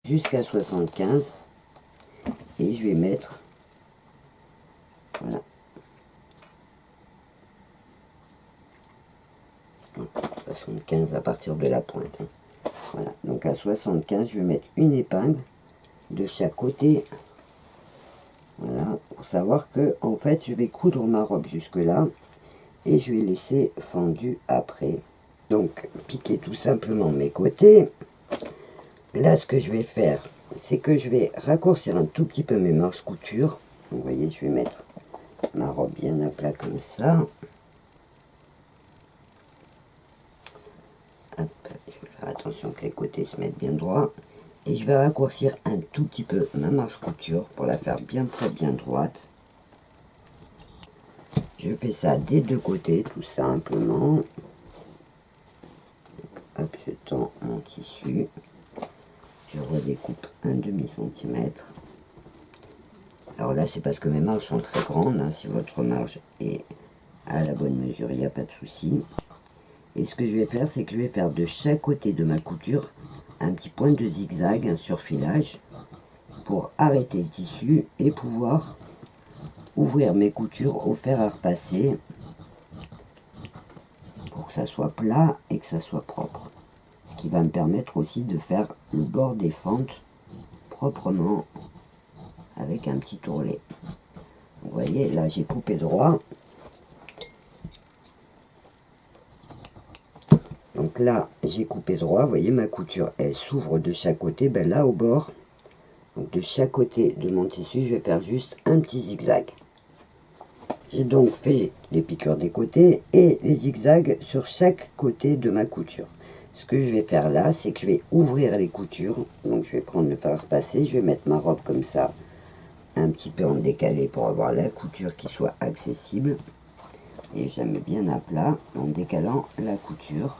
jusqu'à 75 et je vais mettre, voilà, 75 à partir de la pointe, hein. Voilà, donc à 75 je vais mettre une épingle de chaque côté, voilà, pour savoir que en fait je vais coudre ma robe jusque là et je vais laisser fendu après. Donc piquer tout simplement mes côtés. Là ce que je vais faire, c'est que je vais raccourcir un tout petit peu mes marches couture. Vous voyez, je vais mettre ma robe bien à plat comme ça. Hop, je vais faire attention que les côtés se mettent bien droits. Et je vais raccourcir un tout petit peu ma marche couture pour la faire bien près, bien droite. Je fais ça des deux côtés, tout simplement. Hop, je tends mon tissu. Je redécoupe un demi-centimètre. Alors là, c'est parce que mes marges sont très grandes, hein. Si votre marge est à la bonne mesure, il n'y a pas de souci. Et ce que je vais faire, c'est que je vais faire de chaque côté de ma couture un petit point de zigzag, un surfilage, pour arrêter le tissu et pouvoir ouvrir mes coutures au fer à repasser pour que ça soit plat et que ça soit propre. Ce qui va me permettre aussi de faire le bord des fentes proprement avec un petit ourlet. Vous voyez, là j'ai coupé droit. Donc là, j'ai coupé droit, vous voyez, ma couture, elle s'ouvre de chaque côté, ben là au bord, donc de chaque côté de mon tissu, je vais faire juste un petit zigzag. J'ai donc fait les piqûres des côtés et les zigzags sur chaque côté de ma couture. Ce que je vais faire là, c'est que je vais ouvrir les coutures, donc je vais prendre le fer à repasser, je vais mettre ma robe comme ça, un petit peu en décalé pour avoir la couture qui soit accessible. Et je la mets bien à plat en décalant la couture.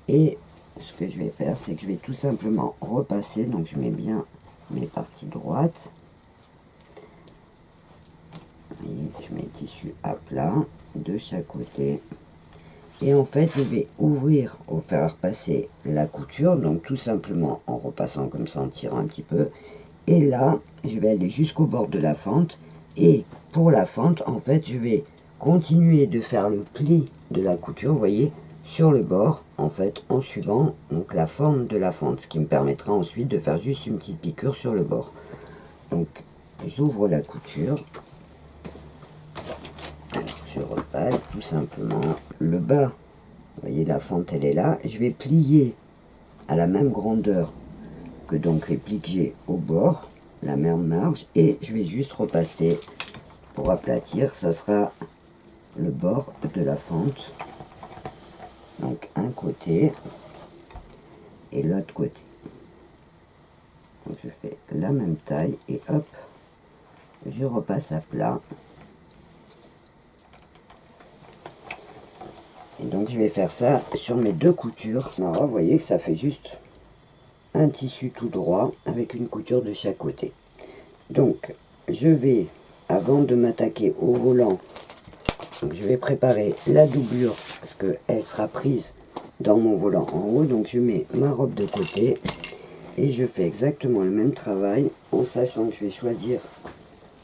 Et ce que je vais faire, c'est que je vais tout simplement repasser. Donc je mets bien mes parties droites. Et je mets le tissu à plat de chaque côté. Et en fait, je vais ouvrir au fer à repasser la couture. Donc tout simplement en repassant comme ça, en tirant un petit peu. Et là, je vais aller jusqu'au bord de la fente. Et pour la fente, en fait, je vais continuer de faire le pli de la couture, vous voyez, sur le bord, en fait, en suivant donc la forme de la fente, ce qui me permettra ensuite de faire juste une petite piqûre sur le bord. Donc, j'ouvre la couture, je repasse tout simplement le bas, vous voyez, la fente, elle est là, je vais plier à la même grandeur que donc les plis que j'ai au bord, la même marge, et je vais juste repasser pour aplatir, ça sera le bord de la fente, donc un côté et l'autre côté. Donc je fais la même taille et hop, je repasse à plat. Et donc je vais faire ça sur mes deux coutures. Alors vous voyez que ça fait juste un tissu tout droit avec une couture de chaque côté. Donc je vais, avant de m'attaquer au volant, donc je vais préparer la doublure parce qu'elle sera prise dans mon volant en haut. Donc je mets ma robe de côté et je fais exactement le même travail en sachant que je vais choisir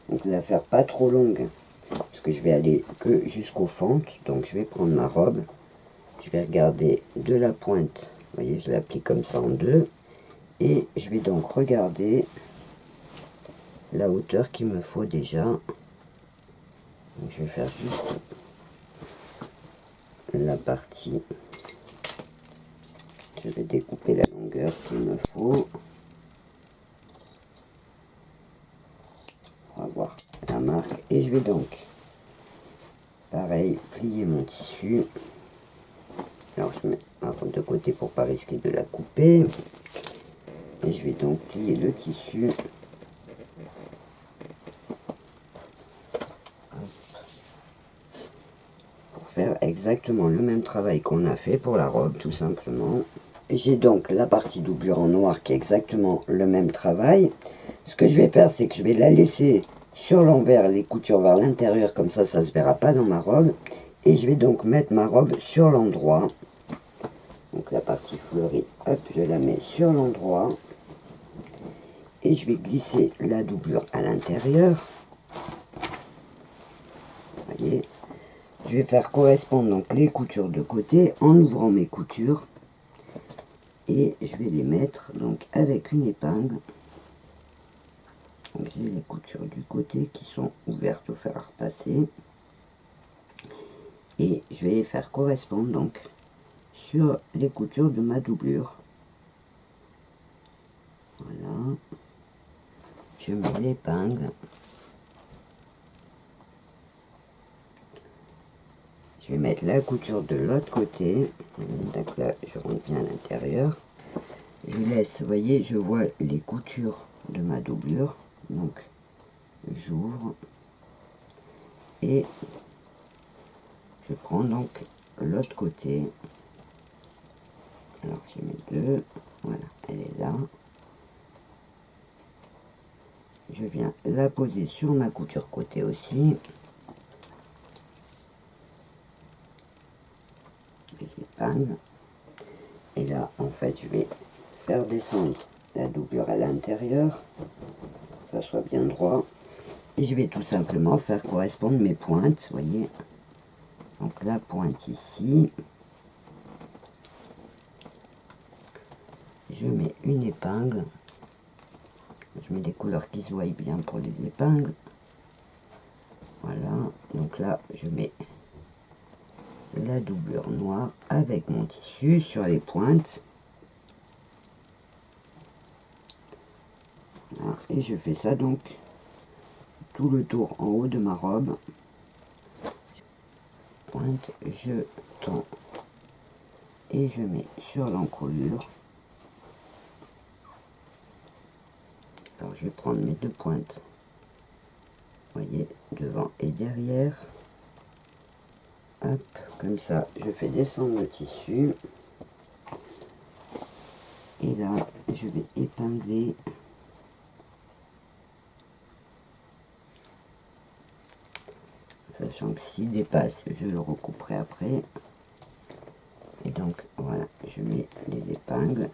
donc de la faire pas trop longue parce que je vais aller que jusqu'aux fentes. Donc je vais prendre ma robe, je vais regarder de la pointe, vous voyez, je la plie comme ça en deux et je vais donc regarder la hauteur qu'il me faut déjà. Donc je vais faire juste la partie, je vais découper la longueur qu'il me faut pour avoir la marque et je vais donc pareil plier mon tissu. Alors je mets ma robe de côté pour pas risquer de la couper et je vais donc plier le tissu pour faire exactement le même travail qu'on a fait pour la robe, tout simplement. J'ai donc la partie doublure en noir qui est exactement le même travail. Ce que je vais faire, c'est que je vais la laisser sur l'envers, les coutures vers l'intérieur, comme ça, ça ne se verra pas dans ma robe. Et je vais donc mettre ma robe sur l'endroit. Donc la partie fleurie, hop, je la mets sur l'endroit. et je vais glisser la doublure à l'intérieur. Voyez, je vais faire correspondre donc les coutures de côté en ouvrant mes coutures et je vais les mettre donc avec une épingle. J'ai les coutures du côté qui sont ouvertes au fer à repasser et je vais les faire correspondre donc sur les coutures de ma doublure. Voilà, je mets l'épingle, je vais mettre la couture de l'autre côté, donc là je rentre bien à l'intérieur, je laisse, vous voyez, je vois les coutures de ma doublure, donc j'ouvre et je prends donc l'autre côté. Alors je mets deux, voilà, elle est là. Je viens la poser sur ma couture côté aussi. J'épingle. Et là, en fait, je vais faire descendre la doublure à l'intérieur, que ça soit bien droit. Et je vais tout simplement faire correspondre mes pointes, vous voyez. Donc la pointe ici. Je mets une épingle. Je mets des couleurs qui se voient bien pour les épingles. Voilà, donc là je mets la doublure noire avec mon tissu sur les pointes. Voilà, et je fais ça donc tout le tour en haut de ma robe. Pointe, je tends et je mets sur l'encolure. Alors je vais prendre mes deux pointes, vous voyez, devant et derrière. Hop, comme ça, je fais descendre le tissu. Et là, je vais épingler. Sachant que s'il dépasse, je le recouperai après. Et donc, voilà, je mets les épingles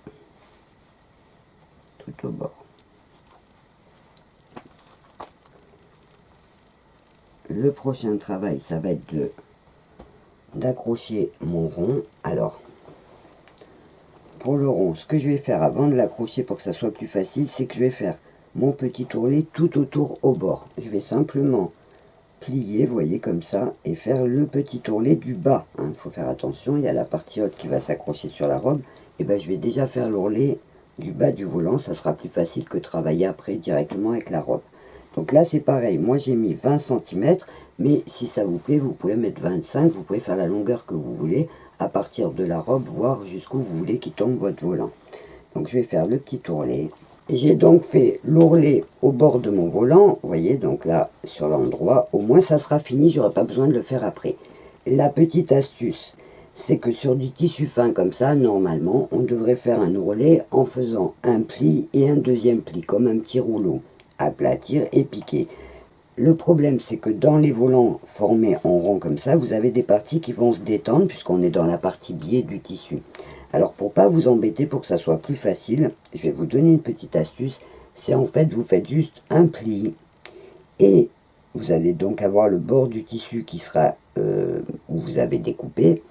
tout au bord. Le prochain travail, ça va être d'accrocher mon rond. Alors, pour le rond, ce que je vais faire avant de l'accrocher pour que ça soit plus facile, c'est que je vais faire mon petit ourlet tout autour au bord. Je vais simplement plier, vous voyez, comme ça, et faire le petit ourlet du bas. Il faut faire attention, il y a la partie haute qui va s'accrocher sur la robe. Et ben je vais déjà faire l'ourlet du bas du volant, ça sera plus facile que travailler après directement avec la robe. Donc là c'est pareil, moi j'ai mis 20 cm, mais si ça vous plaît, vous pouvez mettre 25, vous pouvez faire la longueur que vous voulez, à partir de la robe, voir jusqu'où vous voulez qu'il tombe votre volant. Donc je vais faire le petit ourlet. J'ai donc fait l'ourlet au bord de mon volant, vous voyez, donc là, sur l'endroit, au moins ça sera fini, j'aurai pas besoin de le faire après. La petite astuce, c'est que sur du tissu fin comme ça, normalement, on devrait faire un ourlet en faisant un pli et un deuxième pli, comme un petit rouleau, aplatir et piquer. Le problème, c'est que dans les volants formés en rond comme ça, vous avez des parties qui vont se détendre, puisqu'on est dans la partie biais du tissu. Alors, pour pas vous embêter, pour que ça soit plus facile, je vais vous donner une petite astuce. C'est en fait, vous faites juste un pli, et vous allez donc avoir le bord du tissu qui sera où vous avez découpé,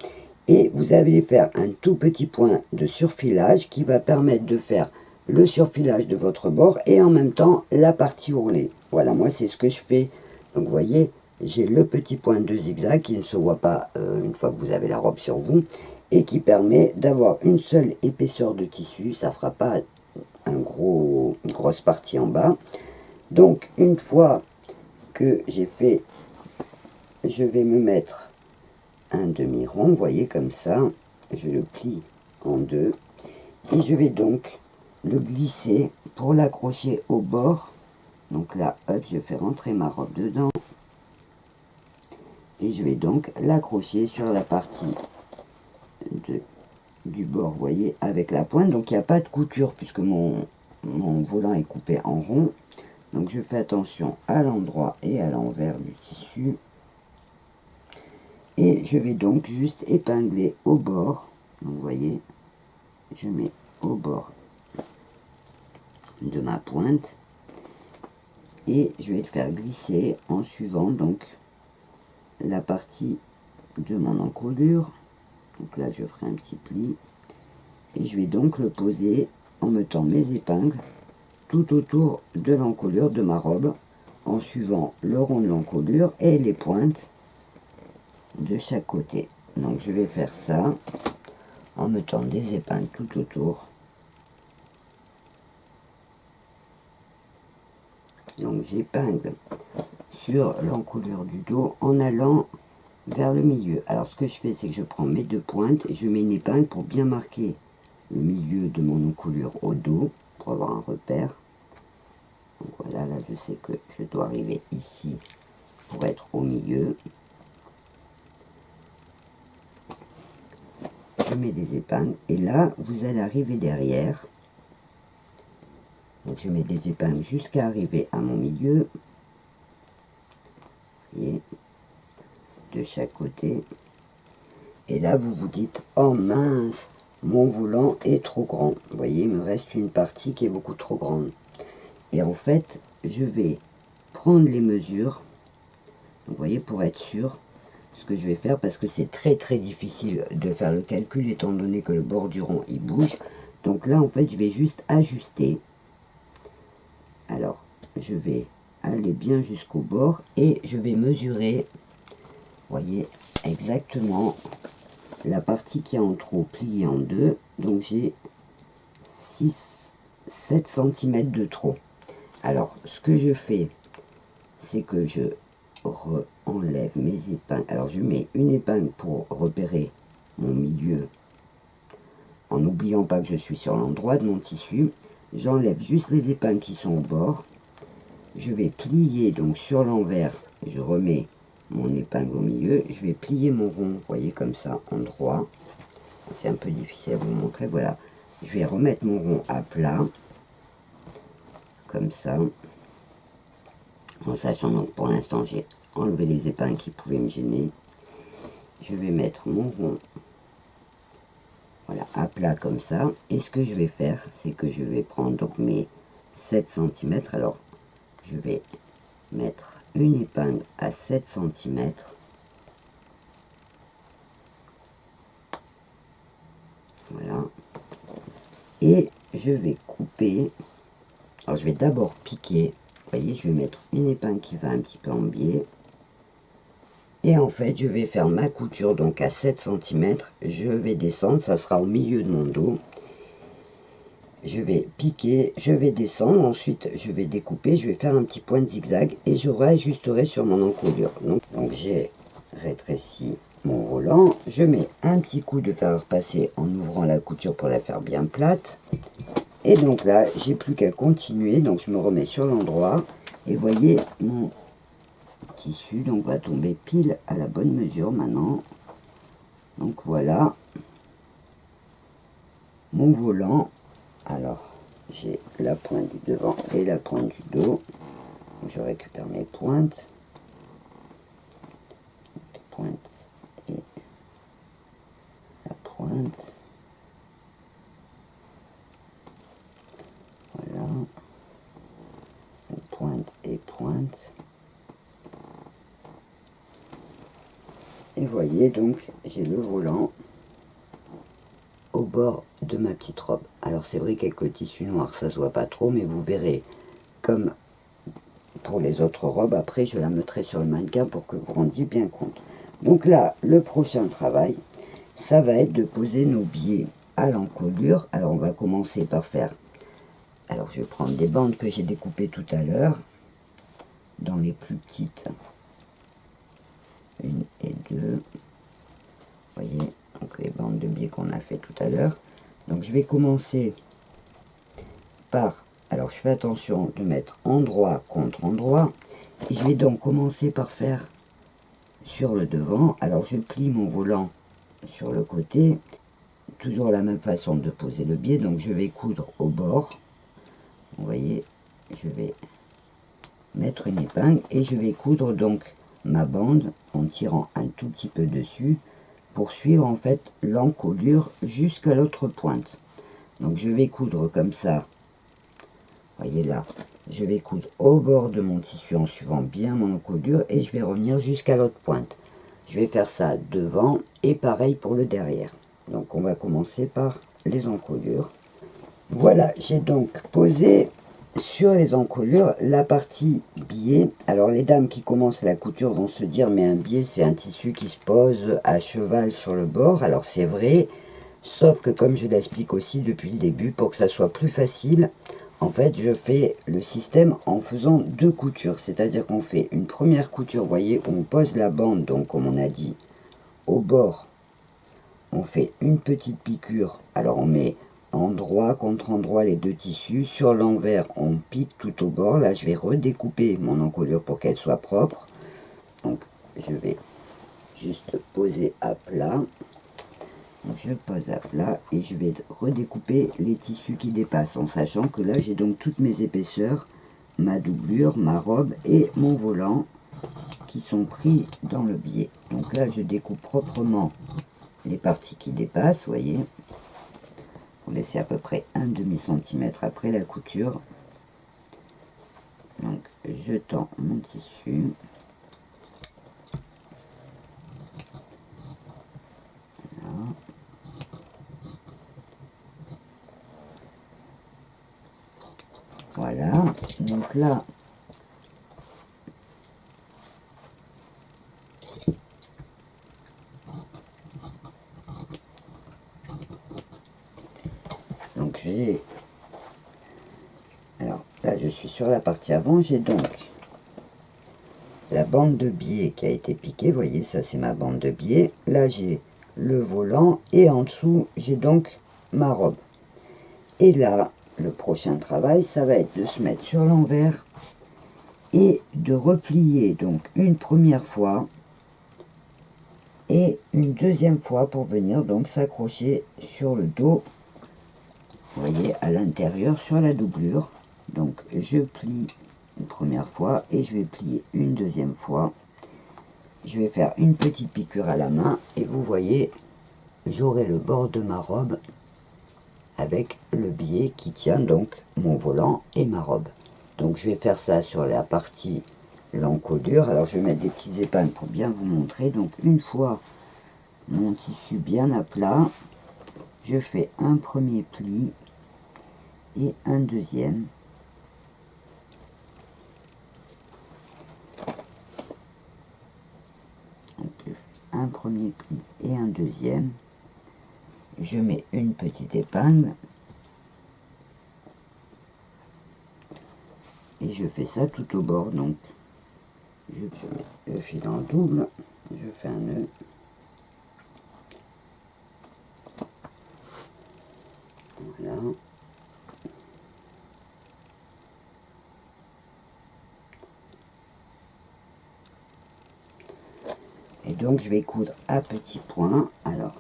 et vous allez faire un tout petit point de surfilage qui va permettre de faire le surfilage de votre bord et en même temps la partie ourlet. Voilà, moi c'est ce que je fais. Donc vous voyez, j'ai le petit point de zigzag qui ne se voit pas une fois que vous avez la robe sur vous et qui permet d'avoir une seule épaisseur de tissu. Ça ne fera pas une grosse partie en bas. Donc une fois que j'ai fait, je vais me mettre un demi-rond, vous voyez, comme ça. Je le plie en deux et je vais donc le glisser pour l'accrocher au bord. Donc là, hop, je fais rentrer ma robe dedans et je vais donc l'accrocher sur la partie du bord, vous voyez, avec la pointe. Donc il n'y a pas de couture puisque mon volant est coupé en rond. Donc je fais attention à l'endroit et à l'envers du tissu. Et je vais donc juste épingler au bord. Donc vous voyez, je mets au bord de ma pointe et je vais le faire glisser en suivant donc la partie de mon encolure. Donc là je ferai un petit pli et je vais donc le poser en mettant mes épingles tout autour de l'encolure de ma robe en suivant le rond de l'encolure et les pointes de chaque côté. Donc je vais faire ça en mettant des épingles tout autour. Donc j'épingle sur l'encolure du dos en allant vers le milieu. Alors ce que je fais, c'est que je prends mes deux pointes et je mets une épingle pour bien marquer le milieu de mon encolure au dos, pour avoir un repère. Donc voilà, là je sais que je dois arriver ici pour être au milieu. Je mets des épingles et là vous allez arriver derrière. Donc je mets des épingles jusqu'à arriver à mon milieu. Et de chaque côté. Et là vous vous dites, oh mince, mon volant est trop grand. Vous voyez, il me reste une partie qui est beaucoup trop grande. Et en fait, je vais prendre les mesures. Vous voyez, pour être sûr, ce que je vais faire, parce que c'est très très difficile de faire le calcul étant donné que le bord du rond il bouge. Donc là en fait je vais juste ajuster. Alors je vais aller bien jusqu'au bord et je vais mesurer, voyez, exactement la partie qui est en trop pliée en deux. Donc j'ai 7 cm de trop. Alors ce que je fais, c'est que je enlève mes épingles. Alors je mets une épingle pour repérer mon milieu en n'oubliant pas que je suis sur l'endroit de mon tissu. J'enlève juste les épingles qui sont au bord. Je vais plier donc sur l'envers, je remets mon épingle au milieu, je vais plier mon rond, vous voyez, comme ça, en droit. C'est un peu difficile à vous montrer, voilà. Je vais remettre mon rond à plat, comme ça, en sachant donc pour l'instant j'ai enlevé les épingles qui pouvaient me gêner. Je vais mettre mon rond, voilà, à plat comme ça, et ce que je vais faire, c'est que je vais prendre donc mes 7 cm, alors je vais mettre une épingle à 7 cm. Voilà. Et je vais couper. Alors je vais d'abord piquer. Vous voyez, je vais mettre une épingle qui va un petit peu en biais. Et en fait, je vais faire ma couture donc à 7 cm. Je vais descendre, ça sera au milieu de mon dos. Je vais piquer, je vais descendre, ensuite je vais découper, je vais faire un petit point de zigzag et je réajusterai sur mon encolure. Donc j'ai rétréci mon volant, je mets un petit coup de fer à repasser en ouvrant la couture pour la faire bien plate. Et donc là, j'ai plus qu'à continuer, donc je me remets sur l'endroit et voyez mon tissu donc va tomber pile à la bonne mesure maintenant. Donc voilà mon volant. Alors, j'ai la pointe du devant et la pointe du dos. Je récupère mes pointes. Pointe et la pointe. Voilà. Pointe et pointe. Et voyez donc, j'ai le volant au bord de ma petite robe. Alors c'est vrai qu'avec le tissu noir ça se voit pas trop, mais vous verrez comme pour les autres robes, après je la mettrai sur le mannequin pour que vous rendiez bien compte. Donc là, le prochain travail, ça va être de poser nos biais à l'encolure. Alors on va commencer par faire, alors je vais prendre des bandes que j'ai découpées tout à l'heure, dans les plus petites, 1 et 2, vous voyez, donc les bandes de biais qu'on a fait tout à l'heure. Donc je vais commencer par, alors je fais attention de mettre endroit contre endroit, et je vais donc commencer par faire sur le devant. Alors je plie mon volant sur le côté, toujours la même façon de poser le biais, donc je vais coudre au bord, vous voyez, je vais mettre une épingle et je vais coudre donc ma bande en tirant un tout petit peu dessus pour suivre en fait l'encolure jusqu'à l'autre pointe. Donc je vais coudre comme ça, Voyez là, je vais coudre au bord de mon tissu en suivant bien mon encolure et je vais revenir jusqu'à l'autre pointe. Je vais faire ça devant et pareil pour le derrière. Donc on va commencer par les encolures. Voilà, j'ai donc posé sur les encolures la partie biais. Alors les dames qui commencent la couture vont se dire mais un biais c'est un tissu qui se pose à cheval sur le bord. Alors c'est vrai, sauf que comme je l'explique aussi depuis le début, pour que ça soit plus facile, en fait je fais le système en faisant deux coutures. C'est-à-dire qu'on fait une première couture, vous voyez, on pose la bande, donc comme on a dit, au bord. On fait une petite piqûre, alors on met endroit contre endroit les deux tissus, sur l'envers on pique tout au bord, là je vais redécouper mon encolure pour qu'elle soit propre, donc je vais juste poser à plat, donc je pose à plat et je vais redécouper les tissus qui dépassent, en sachant que là j'ai donc toutes mes épaisseurs, ma doublure, ma robe et mon volant qui sont pris dans le biais. Donc là je découpe proprement les parties qui dépassent, vous voyez, vous laissez à peu près un demi-centimètre après la couture. Donc je tends mon tissu, voilà, donc là donc j'ai, alors là je suis sur la partie avant, j'ai donc la bande de biais qui a été piquée, vous voyez, ça c'est ma bande de biais, là j'ai le volant et en dessous j'ai donc ma robe. Et là le prochain travail ça va être de se mettre sur l'envers et de replier donc une première fois et une deuxième fois pour venir donc s'accrocher sur le dos, vous voyez, à l'intérieur sur la doublure. Donc je plie une première fois et je vais plier une deuxième fois. Je vais faire une petite piqûre à la main et vous voyez, j'aurai le bord de ma robe avec le biais qui tient donc mon volant et ma robe. Donc je vais faire ça sur la partie l'encolure. Alors je vais mettre des petites épingles pour bien vous montrer. Donc une fois mon tissu bien à plat, je fais un premier pli et un deuxième. Donc je fais un premier pli et un deuxième. Je mets une petite épingle et je fais ça tout au bord. Donc je mets le fil en double, je fais un nœud. Voilà. Et donc je vais coudre à petits points. Alors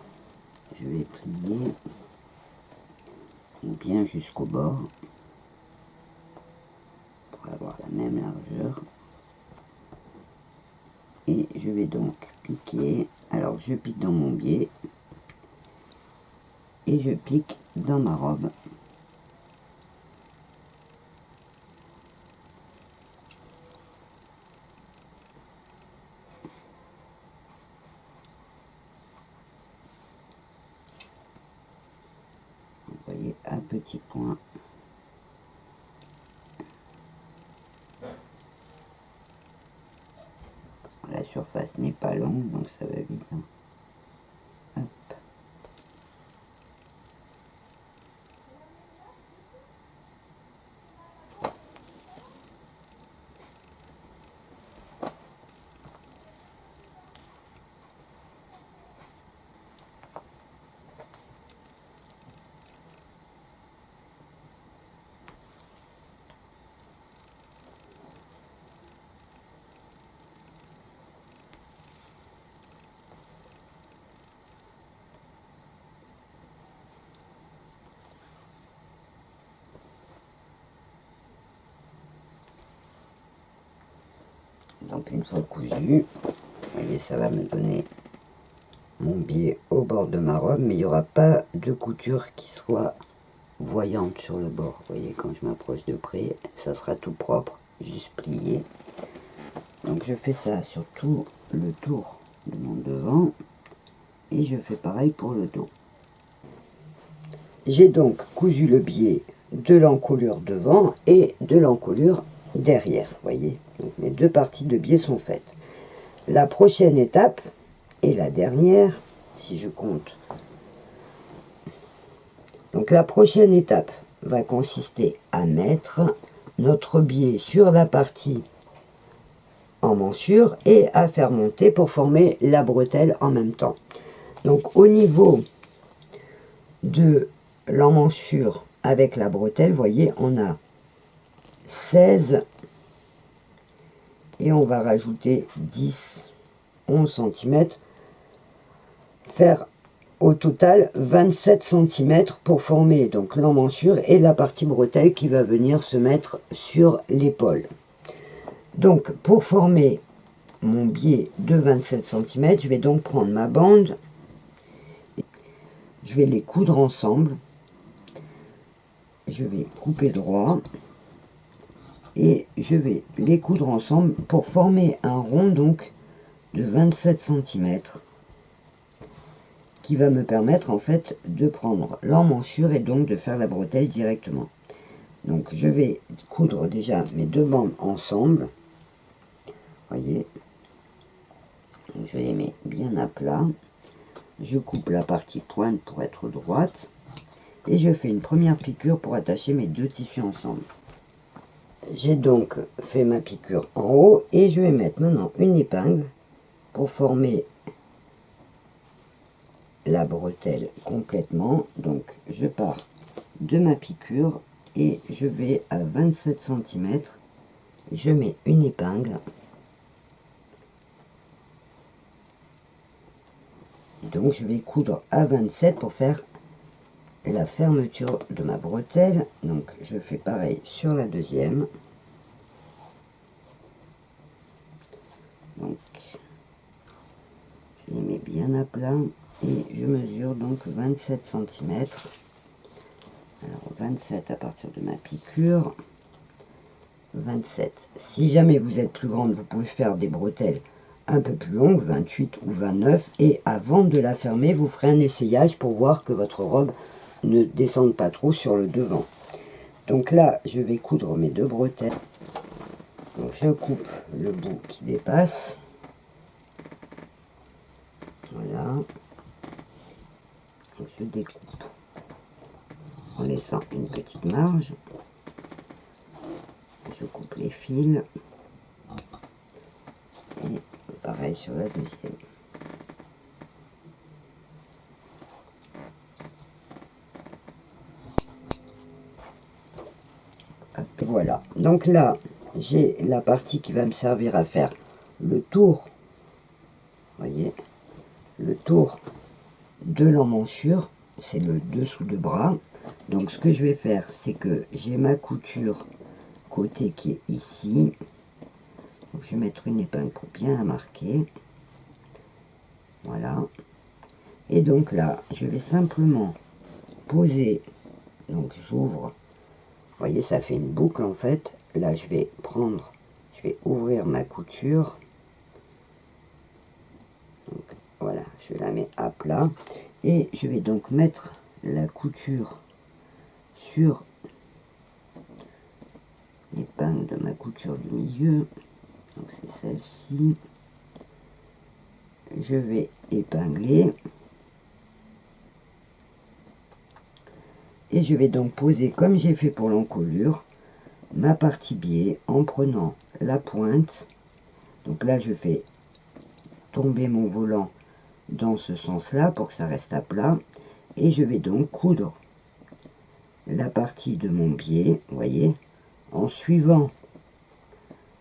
je vais plier bien jusqu'au bord pour avoir la même largeur. Et je vais donc piquer. Alors je pique dans mon biais et je pique dans ma robe. Vous voyez, à petits points. La surface n'est pas longue, donc ça va vite. Hein. Hop. Donc une fois cousu, vous voyez, ça va me donner mon biais au bord de ma robe, mais il n'y aura pas de couture qui soit voyante sur le bord. Vous voyez, quand je m'approche de près, ça sera tout propre, juste plié. Donc je fais ça sur tout le tour de mon devant et je fais pareil pour le dos. J'ai donc cousu le biais de l'encolure devant et de l'encolure derrière. Vous voyez, donc mes deux parties de biais sont faites. La prochaine étape, et la dernière, si je compte. Donc la prochaine étape va consister à mettre notre biais sur la partie emmanchure et à faire monter pour former la bretelle en même temps. Donc au niveau de l'emmanchure avec la bretelle, vous voyez, on a 16 et on va rajouter 10, 11 cm, faire au total 27 cm pour former donc l'emmanchure et la partie bretelle qui va venir se mettre sur l'épaule. Donc pour former mon biais de 27 cm, je vais donc prendre ma bande, je vais les coudre ensemble, je vais couper droit et je vais les coudre ensemble pour former un rond donc de 27 cm qui va me permettre en fait de prendre l'emmanchure et donc de faire la bretelle directement. Donc je vais coudre déjà mes deux bandes ensemble, voyez, je les mets bien à plat, je coupe la partie pointe pour être droite et je fais une première piqûre pour attacher mes deux tissus ensemble. J'ai donc fait ma piqûre en haut et je vais mettre maintenant une épingle pour former la bretelle complètement. Donc je pars de ma piqûre et je vais à 27 cm, je mets une épingle, donc je vais coudre à 27 pour faire la fermeture de ma bretelle. Donc je fais pareil sur la deuxième, donc je les mets bien à plat et je mesure donc 27 cm. Alors 27 à partir de ma piqûre, 27. Si jamais vous êtes plus grande, vous pouvez faire des bretelles un peu plus longues, 28 ou 29, et avant de la fermer, vous ferez un essayage pour voir que votre robe ne descende pas trop sur le devant. Donc là, je vais coudre mes deux bretelles. Donc je coupe le bout qui dépasse. Voilà. Donc je découpe en laissant une petite marge. Je coupe les fils. Et pareil sur la deuxième. Et voilà. Donc là, j'ai la partie qui va me servir à faire le tour. Voyez, le tour de l'emmanchure, c'est le dessous de bras. Donc ce que je vais faire, c'est que j'ai ma couture côté qui est ici. Donc, je vais mettre une épingle pour bien la marquer. Voilà. Et donc là, je vais simplement poser. Donc j'ouvre. Vous voyez, ça fait une boucle en fait. Là, je vais prendre, je vais ouvrir ma couture. Donc voilà, je la mets à plat. Et je vais donc mettre la couture sur l'épingle de ma couture du milieu. Donc c'est celle-ci. Je vais épingler. Et je vais donc poser, comme j'ai fait pour l'encolure, ma partie biais en prenant la pointe. Donc là, je fais tomber mon volant dans ce sens-là pour que ça reste à plat. Et je vais donc coudre la partie de mon biais, vous voyez, en suivant.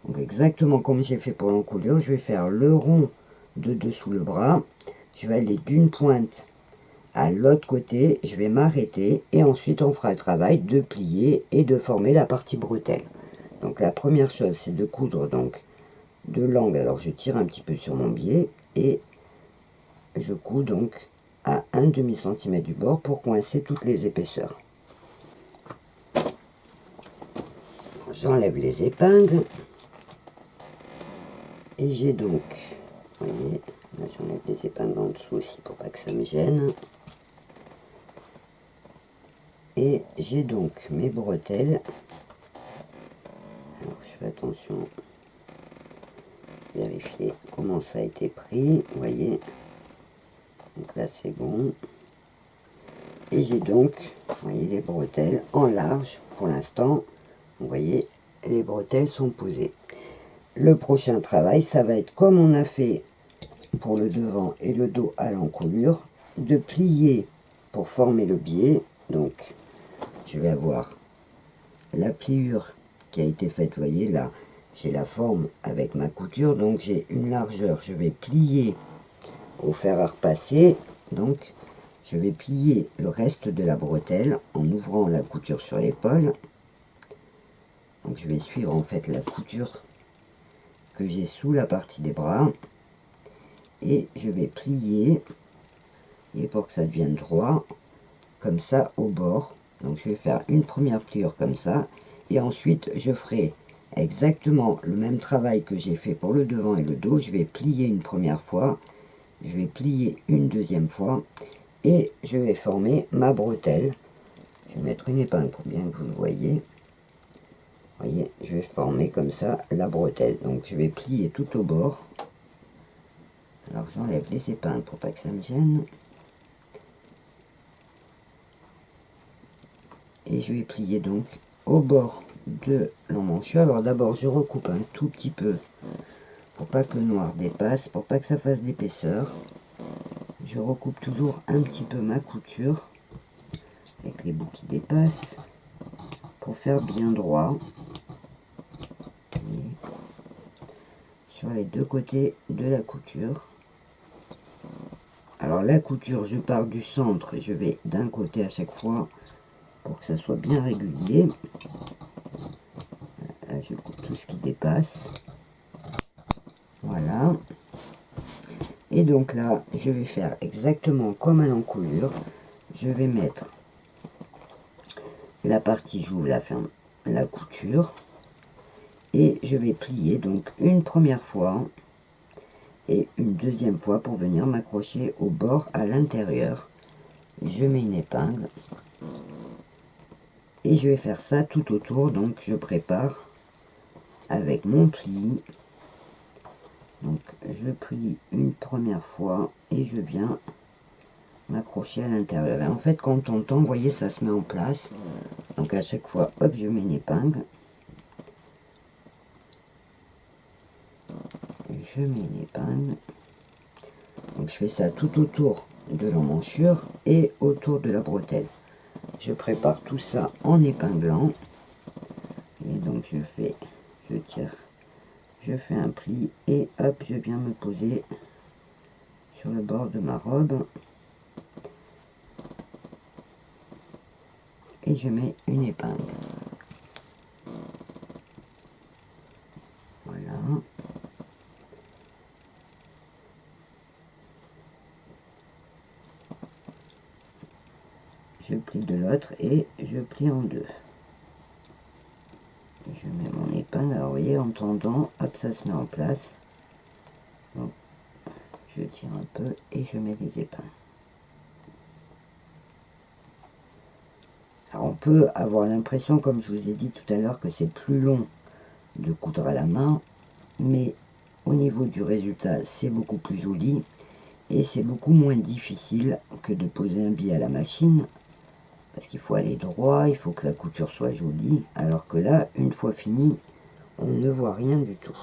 Donc exactement comme j'ai fait pour l'encolure, je vais faire le rond de dessous le bras. Je vais aller d'une pointe à l'autre côté, je vais m'arrêter et ensuite on fera le travail de plier et de former la partie bretelle. Donc la première chose, c'est de coudre donc de l'angle. Alors je tire un petit peu sur mon biais et je couds donc à 1/2 cm du bord pour coincer toutes les épaisseurs. j'enlève les épingles. Et j'ai donc, vous voyez, là j'enlève les épingles en dessous aussi pour pas que ça me gêne. Et j'ai donc mes bretelles. Alors je fais attention, vérifier comment ça a été pris, vous voyez. Donc là c'est bon. Et j'ai donc, vous voyez, les bretelles en large pour l'instant. Vous voyez, les bretelles sont posées. Le prochain travail, ça va être comme on a fait pour le devant et le dos à l'encolure, de plier pour former le biais. Donc, je vais avoir la pliure qui a été faite, vous voyez, là, j'ai la forme avec ma couture, donc j'ai une largeur, je vais plier au fer à repasser, donc je vais plier le reste de la bretelle en ouvrant la couture sur l'épaule. Donc je vais suivre en fait la couture que j'ai sous la partie des bras et je vais plier, et pour que ça devienne droit comme ça au bord. Donc je vais faire une première pliure comme ça et ensuite je ferai exactement le même travail que j'ai fait pour le devant et le dos. Je vais plier une première fois, je vais plier une deuxième fois et je vais former ma bretelle. Je vais mettre une épingle pour bien que vous le voyez. Voyez, je vais former comme ça la bretelle. Donc je vais plier tout au bord. Alors j'enlève les épingles pour pas que ça me gêne. Et je vais plier donc au bord de l'emmanchure. Alors d'abord je recoupe un tout petit peu pour pas que le noir dépasse, pour pas que ça fasse d'épaisseur. Je recoupe toujours un petit peu ma couture avec les bouts qui dépassent pour faire bien droit. Sur les deux côtés de la couture. Alors la couture, je pars du centre et je vais d'un côté à chaque fois pour que ça soit bien régulier. Là, je coupe tout ce qui dépasse. Voilà. Et donc là, je vais faire exactement comme à l'encolure. Je vais mettre la partie, j'ouvre la ferme, la couture. Et je vais plier donc une première fois et une deuxième fois pour venir m'accrocher au bord à l'intérieur. Je mets une épingle et je vais faire ça tout autour. Donc je prépare avec mon pli. Donc je plie une première fois et je viens m'accrocher à l'intérieur. Et en fait quand on tend, vous voyez, ça se met en place. Donc à chaque fois, hop, je mets une épingle. Je mets une épingle. Donc je fais ça tout autour de l'emmanchure et autour de la bretelle. Je prépare tout ça en épinglant. Et donc je tire, je fais un pli et hop, je viens me poser sur le bord de ma robe. Et je mets une épingle. Voilà. Je plie de l'autre et je plie en deux. Je mets mon épingle, alors vous voyez, en tendant, hop, ça se met en place. Donc, je tire un peu et je mets des épingles. Alors, on peut avoir l'impression, comme je vous ai dit tout à l'heure, que c'est plus long de coudre à la main, mais au niveau du résultat, c'est beaucoup plus joli et c'est beaucoup moins difficile que de poser un biais à la machine. Parce qu'il faut aller droit, il faut que la couture soit jolie, alors que là, une fois fini, on ne voit rien du tout.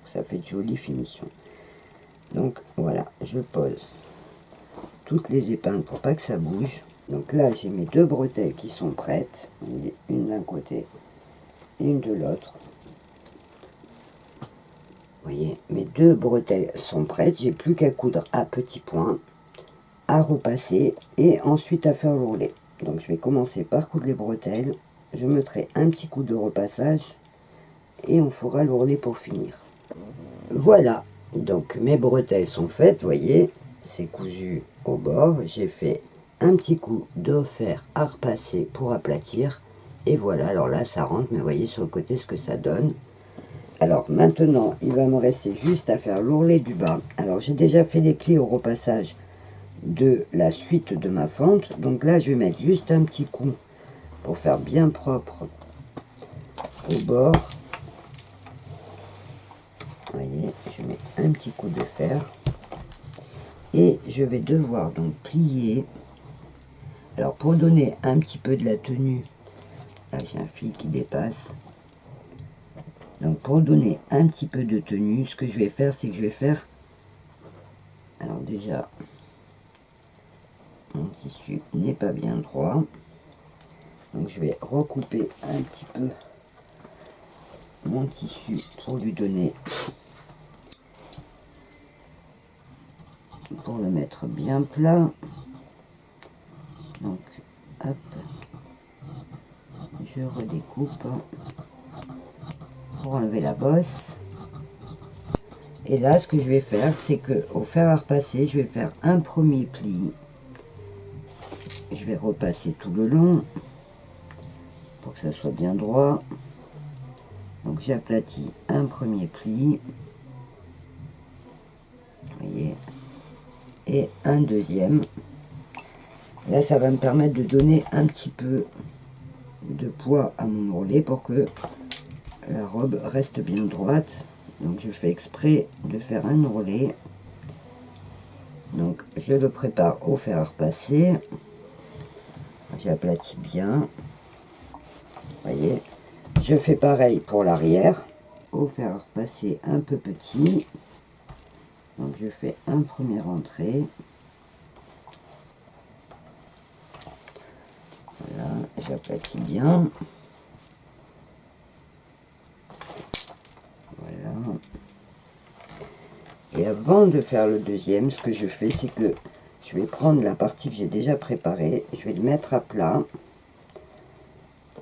Ça fait de jolies finitions. Donc voilà, je pose toutes les épingles pour pas que ça bouge. Donc là, j'ai mes deux bretelles qui sont prêtes, une d'un côté et une de l'autre. Vous voyez, mes deux bretelles sont prêtes, j'ai plus qu'à coudre à petits points, à repasser et ensuite à faire l'ourlet. Donc je vais commencer par coudre les bretelles, je mettrai un petit coup de repassage et on fera l'ourlet pour finir. Voilà, donc mes bretelles sont faites, vous voyez, c'est cousu au bord, j'ai fait un petit coup de fer à repasser pour aplatir Et voilà, alors là ça rentre, mais vous voyez sur le côté ce que ça donne. Alors maintenant, il va me rester juste à faire l'ourlet du bas. Alors j'ai déjà fait les plis au repassage de la suite de ma fente. Donc là, je vais mettre juste un petit coup pour faire bien propre au bord. Vous voyez, je mets un petit coup de fer. Et je vais devoir donc plier. Alors pour donner un petit peu de la tenue, là j'ai un fil qui dépasse. Donc pour donner un petit peu de tenue, ce que je vais faire, c'est que je vais faire... Alors déjà, mon tissu n'est pas bien droit. Donc je vais recouper un petit peu mon tissu pour lui donner... Pour le mettre bien plat. Donc, hop, je redécoupe pour enlever la bosse. Et là, ce que je vais faire, c'est que au fer à repasser, je vais faire un premier pli. Je vais repasser tout le long pour que ça soit bien droit. Donc, j'aplatis un premier pli. Vous voyez, et un deuxième. Là, ça va me permettre de donner un petit peu de poids à mon ourlet pour que la robe reste bien droite. Donc je fais exprès de faire un ourlet. Donc je le prépare au fer à repasser. J'aplatis bien. Vous voyez. Je fais pareil pour l'arrière. Au fer à repasser un peu petit. Donc je fais un premier entrée. Voilà, j'aplatis bien. Voilà. Et avant de faire le deuxième, ce que je fais, c'est que je vais prendre la partie que j'ai déjà préparée, je vais le mettre à plat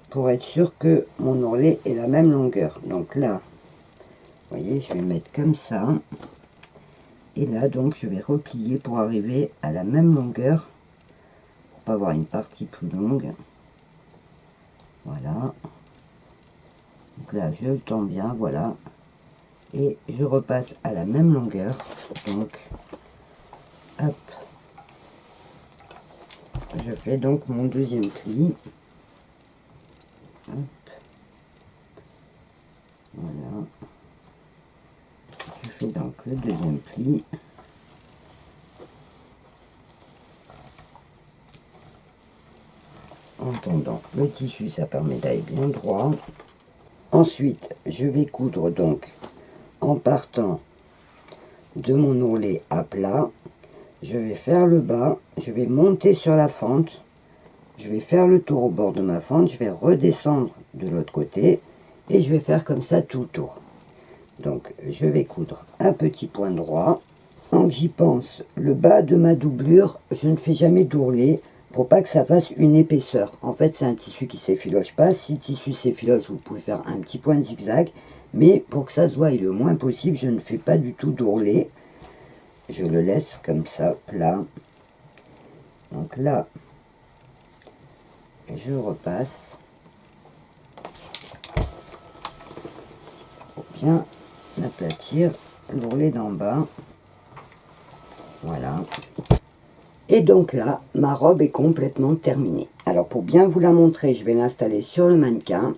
pour être sûr que mon ourlet est la même longueur. Donc là, vous voyez, je vais mettre comme ça. Et là, donc, je vais replier pour arriver à la même longueur, pour pas avoir une partie plus longue. Voilà. Donc là, je le tends bien, voilà. Et je repasse à la même longueur. Donc, hop. Je fais donc mon deuxième pli. Hop. Voilà. Je fais donc le deuxième pli. En tendant le tissu, ça permet d'aller bien droit. Ensuite, je vais coudre donc en partant de mon ourlet à plat. Je vais faire le bas, je vais monter sur la fente, je vais faire le tour au bord de ma fente, je vais redescendre de l'autre côté et je vais faire comme ça tout le tour. Donc je vais coudre un petit point droit. Quand j'y pense, le bas de ma doublure, je ne fais jamais d'ourlet pour pas que ça fasse une épaisseur. En fait, c'est un tissu qui s'effiloche pas. Si le tissu s'effiloche, vous pouvez faire un petit point de zigzag. Mais pour que ça se voie le moins possible, je ne fais pas du tout d'ourlet. Je le laisse comme ça, plat. Donc là, je repasse. Pour bien aplatir l'ourlet d'en bas. Voilà. Et donc là, ma robe est complètement terminée. Alors pour bien vous la montrer, je vais l'installer sur le mannequin.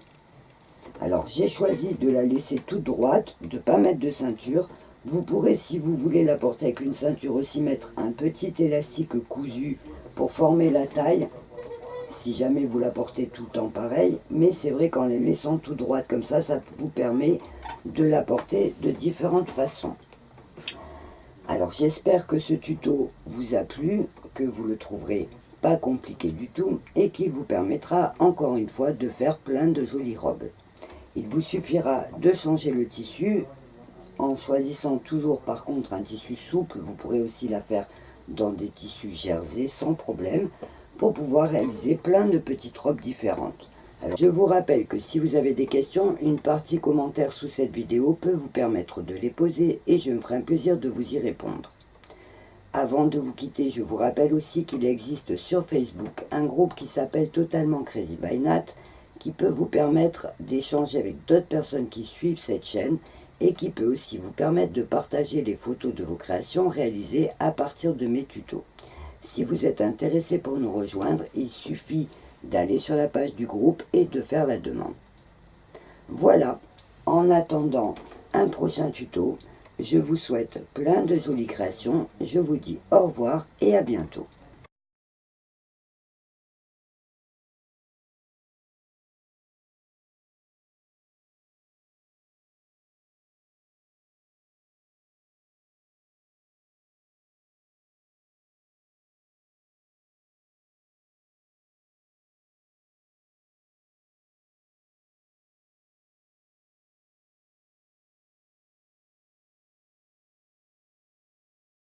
Alors j'ai choisi de la laisser toute droite, de ne pas mettre de ceinture. Vous pourrez, si vous voulez la porter avec une ceinture aussi, mettre un petit élastique cousu pour former la taille. Si jamais vous la portez tout le temps pareil. Mais c'est vrai qu'en les laissant toute droite comme ça vous permet de la porter de différentes façons. Alors j'espère que ce tuto vous a plu, que vous le trouverez pas compliqué du tout et qu'il vous permettra encore une fois de faire plein de jolies robes. Il vous suffira de changer le tissu en choisissant toujours par contre un tissu souple. Vous pourrez aussi la faire dans des tissus jersey sans problème pour pouvoir réaliser plein de petites robes différentes. Alors, je vous rappelle que si vous avez des questions, une partie commentaire sous cette vidéo peut vous permettre de les poser et je me ferai un plaisir de vous y répondre. Avant de vous quitter, je vous rappelle aussi qu'il existe sur Facebook un groupe qui s'appelle Totalement Crazy by Nat, qui peut vous permettre d'échanger avec d'autres personnes qui suivent cette chaîne et qui peut aussi vous permettre de partager les photos de vos créations réalisées à partir de mes tutos. Si vous êtes intéressé pour nous rejoindre, il suffit d'aller sur la page du groupe et de faire la demande. Voilà, en attendant un prochain tuto, je vous souhaite plein de jolies créations, je vous dis au revoir et à bientôt.